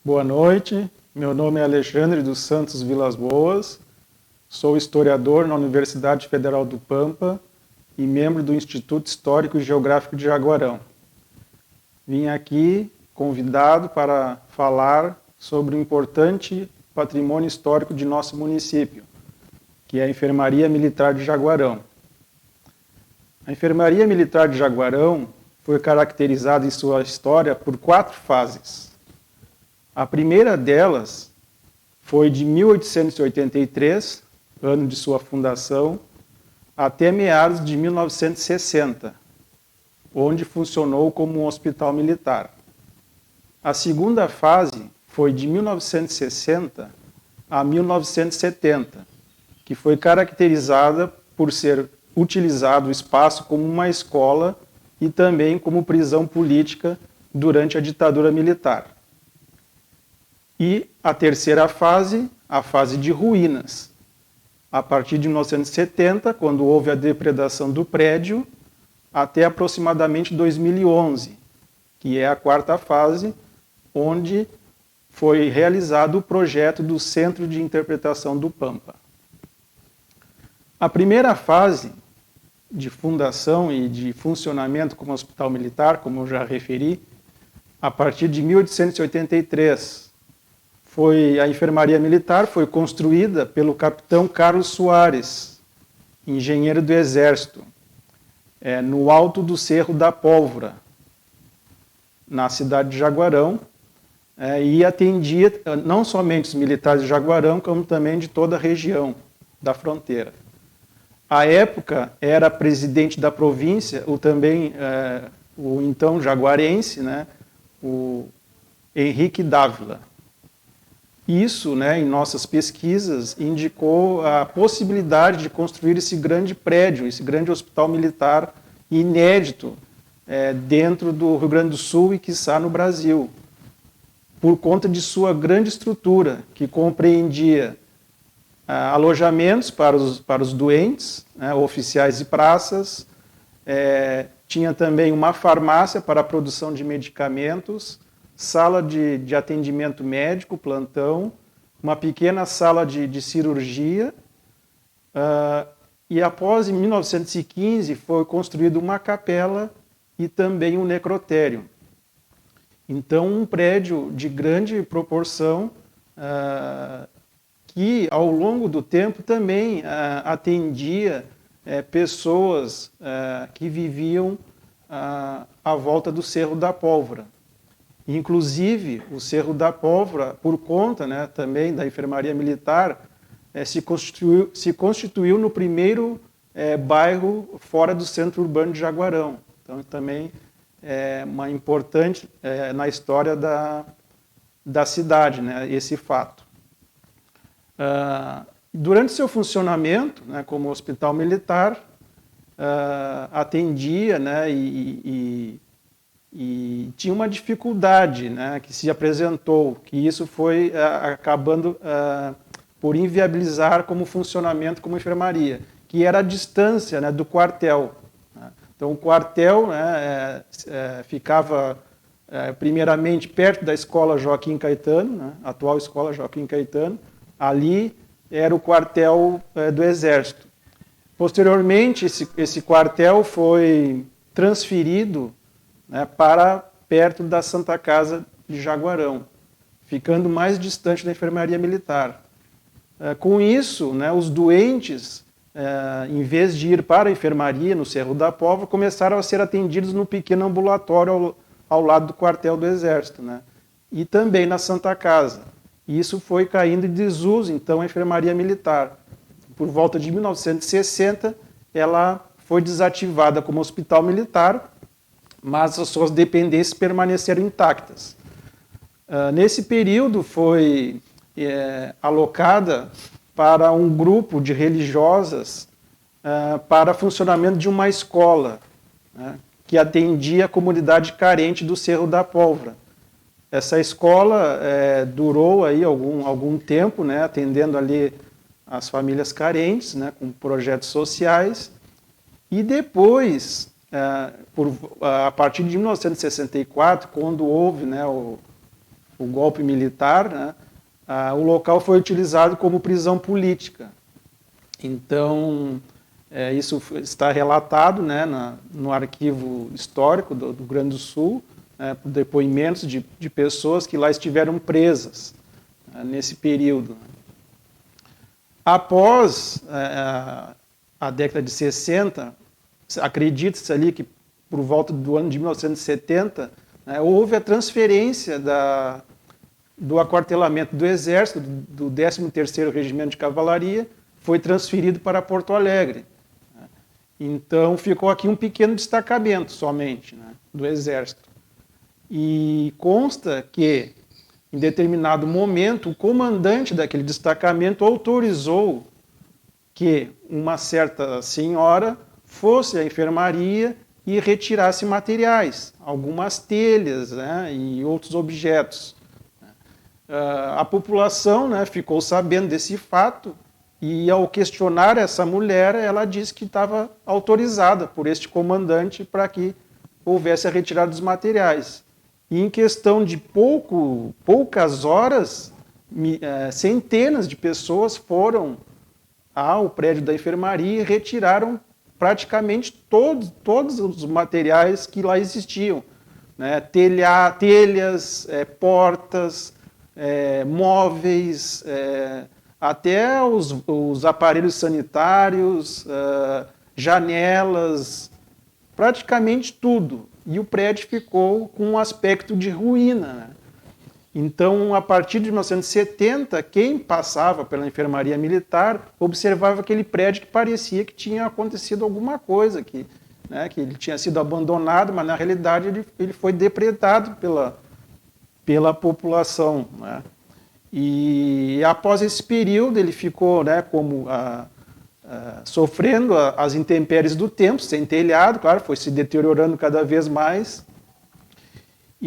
Boa noite, meu nome é Alexandre dos Santos Vilas Boas, sou historiador na Universidade Federal do Pampa e membro do Instituto Histórico e Geográfico de Jaguarão. Vim aqui convidado para falar sobre o importante patrimônio histórico de nosso município, que é a Enfermaria Militar de Jaguarão. A Enfermaria Militar de Jaguarão foi caracterizada em sua história por 4 fases. A primeira delas foi de 1883, ano de sua fundação, até meados de 1960, onde funcionou como um hospital militar. A segunda fase foi de 1960 a 1970, que foi caracterizada por ser utilizado o espaço como uma escola e também como prisão política durante a ditadura militar. E a terceira fase, a fase de ruínas. A partir de 1970, quando houve a depredação do prédio, até aproximadamente 2011, que é a quarta fase, onde foi realizado o projeto do Centro de Interpretação do Pampa. A primeira fase de fundação e de funcionamento como hospital militar, como eu já referi, a partir de 1883, a enfermaria militar foi construída pelo capitão Carlos Soares, engenheiro do Exército, no alto do Cerro da Pólvora, na cidade de Jaguarão, e atendia não somente os militares de Jaguarão, como também de toda a região da fronteira. À época, era presidente da província, o então jaguarense, o Henrique Dávila. Isso, em nossas pesquisas, indicou a possibilidade de construir esse grande prédio, esse grande hospital militar inédito dentro do Rio Grande do Sul e, quiçá, no Brasil, por conta de sua grande estrutura, que compreendia alojamentos para os doentes, oficiais e praças, tinha também uma farmácia para a produção de medicamentos, sala de atendimento médico, plantão, uma pequena sala de cirurgia, e após, em 1915, foi construída uma capela e também um necrotério. Então, um prédio de grande proporção, que, ao longo do tempo, também atendia pessoas que viviam à volta do Cerro da Pólvora. Inclusive, o Cerro da Pólvora, por conta também da enfermaria militar, se constituiu no primeiro bairro fora do centro urbano de Jaguarão. Então, também é uma importante na história da cidade, esse fato. Durante seu funcionamento, como hospital militar, atendia e tinha uma dificuldade que se apresentou, que isso foi acabando por inviabilizar como funcionamento como enfermaria, que era a distância do quartel. Então, o quartel ficava primeiramente perto da escola Joaquim Caetano, atual escola Joaquim Caetano. Ali era o quartel do Exército. Posteriormente, esse quartel foi transferido para perto da Santa Casa de Jaguarão, ficando mais distante da enfermaria militar. Com isso, os doentes, em vez de ir para a enfermaria no Cerro da Pólvora, começaram a ser atendidos no pequeno ambulatório ao lado do quartel do Exército, e também na Santa Casa. E isso foi caindo em desuso, então, a enfermaria militar. Por volta de 1960, ela foi desativada como hospital militar, mas as suas dependências permaneceram intactas. Nesse período, foi alocada para um grupo de religiosas para funcionamento de uma escola, que atendia a comunidade carente do Cerro da Pólvora. Essa escola durou aí algum tempo, atendendo ali as famílias carentes, com projetos sociais, e depois, a partir de 1964, quando houve o golpe militar, né, o local foi utilizado como prisão política. Então, isso está relatado, né, no arquivo histórico do Rio Grande do Sul, por depoimentos de pessoas que lá estiveram presas nesse período. Após a década de 60, acredita-se ali que por volta do ano de 1970, houve a transferência do aquartelamento do Exército, do 13º Regimento de Cavalaria, foi transferido para Porto Alegre. Então ficou aqui um pequeno destacamento somente, né, do Exército. E consta que, em determinado momento, o comandante daquele destacamento autorizou que uma certa senhora fosse à enfermaria e retirasse materiais, algumas telhas, né, e outros objetos. A população, né, ficou sabendo desse fato e, ao questionar essa mulher, ela disse que estava autorizada por este comandante para que houvesse a retirada dos materiais. E em questão de poucas horas, centenas de pessoas foram ao prédio da enfermaria e retiraram praticamente todos os materiais que lá existiam, né? Telhas, portas, móveis, até os aparelhos sanitários, janelas, praticamente tudo. E o prédio ficou com um aspecto de ruína, né? Então, a partir de 1970, quem passava pela enfermaria militar observava aquele prédio que parecia que tinha acontecido alguma coisa, que ele tinha sido abandonado, mas na realidade ele foi depredado pela população, né? E após esse período ele ficou, né, sofrendo as intempéries do tempo, sem telhado, claro, foi se deteriorando cada vez mais.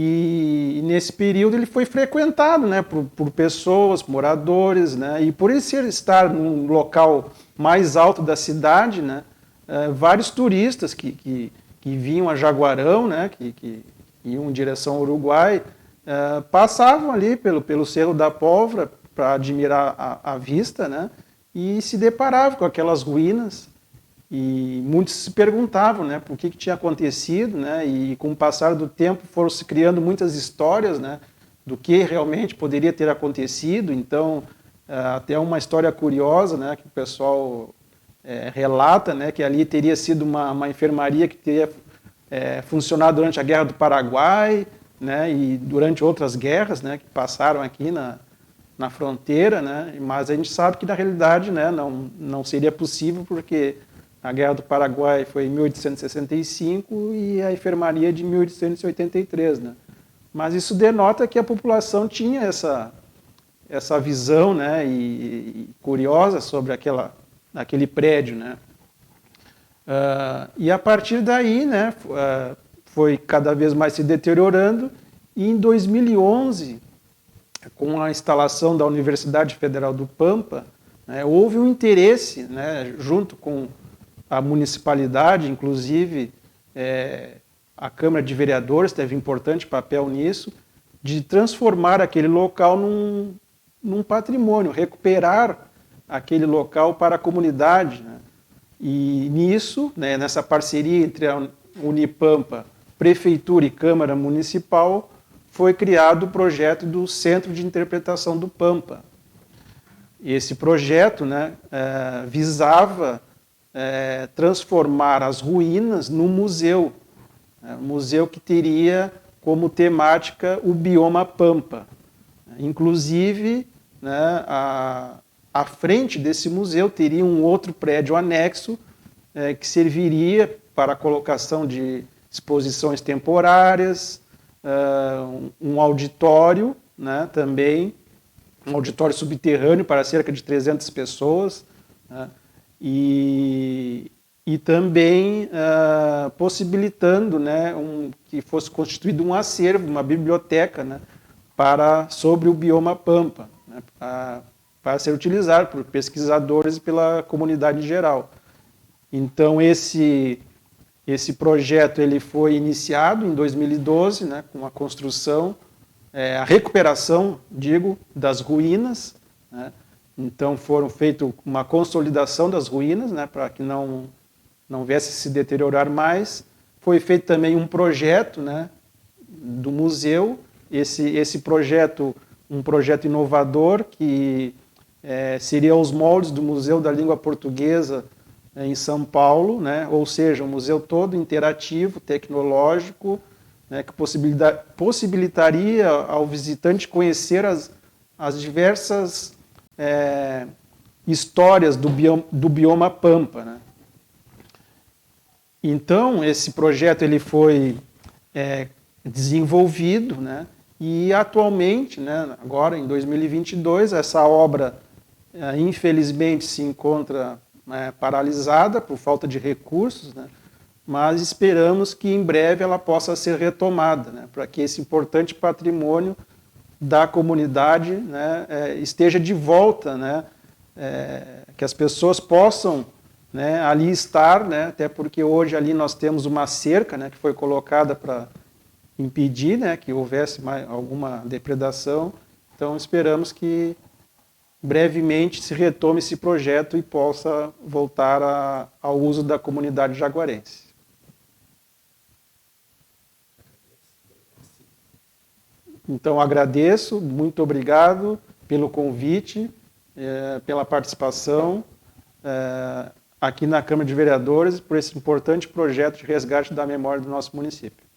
E nesse período ele foi frequentado, né, por pessoas, moradores, né, e por ele estar num local mais alto da cidade, né, vários turistas que vinham a Jaguarão, né, que iam em direção ao Uruguai, passavam ali pelo Cerro da Pólvora para admirar a vista, né, e se deparavam com aquelas ruínas. E muitos se perguntavam, né, por que tinha acontecido, né, e com o passar do tempo foram se criando muitas histórias, né, do que realmente poderia ter acontecido. Então, até uma história curiosa, né, que o pessoal relata, né, que ali teria sido uma enfermaria que teria funcionado durante a Guerra do Paraguai, né, e durante outras guerras, né, que passaram aqui na fronteira, né, mas a gente sabe que na realidade, né, não seria possível, porque a Guerra do Paraguai foi em 1865 e a enfermaria de 1883, né? Mas isso denota que a população tinha essa visão, né, e curiosa sobre aquele prédio, né? E a partir daí, né, foi cada vez mais se deteriorando, e em 2011, com a instalação da Universidade Federal do Pampa, né, houve um interesse, né, junto com a municipalidade, inclusive a Câmara de Vereadores teve importante papel nisso, de transformar aquele local num patrimônio, recuperar aquele local para a comunidade, né? E nisso, né, nessa parceria entre a Unipampa, Prefeitura e Câmara Municipal, foi criado o projeto do Centro de Interpretação do Pampa. Esse projeto, né, visava transformar as ruínas num museu, um museu que teria como temática o bioma Pampa. Inclusive, né, à frente desse museu teria um outro prédio anexo que serviria para a colocação de exposições temporárias, um auditório, né, também, um auditório subterrâneo para cerca de 300 pessoas, né, e também possibilitando, né, que fosse constituído um acervo, uma biblioteca, né, sobre o bioma Pampa, né, para ser utilizado por pesquisadores e pela comunidade em geral. Então, esse projeto ele foi iniciado em 2012, né, com a construção a recuperação, digo, das ruínas, né? Então foram feito uma consolidação das ruínas, né, para que não viesse se deteriorar mais. Foi feito também um projeto, né, do museu, esse projeto, um projeto inovador que seria os moldes do Museu da Língua Portuguesa em São Paulo, né, ou seja, um museu todo interativo, tecnológico, né, que possibilitaria ao visitante conhecer as diversas histórias do bioma Pampa, né? Então, esse projeto ele foi desenvolvido, né? E atualmente, né, agora em 2022, essa obra, infelizmente, se encontra paralisada por falta de recursos, né? Mas esperamos que em breve ela possa ser retomada, né, para que esse importante patrimônio da comunidade, né, esteja de volta, né, que as pessoas possam, né, ali estar, né, até porque hoje ali nós temos uma cerca, né, que foi colocada para impedir, né, que houvesse alguma depredação. Então esperamos que brevemente se retome esse projeto e possa voltar ao uso da comunidade jaguarense. Então agradeço, muito obrigado pelo convite, pela participação aqui na Câmara de Vereadores, por esse importante projeto de resgate da memória do nosso município.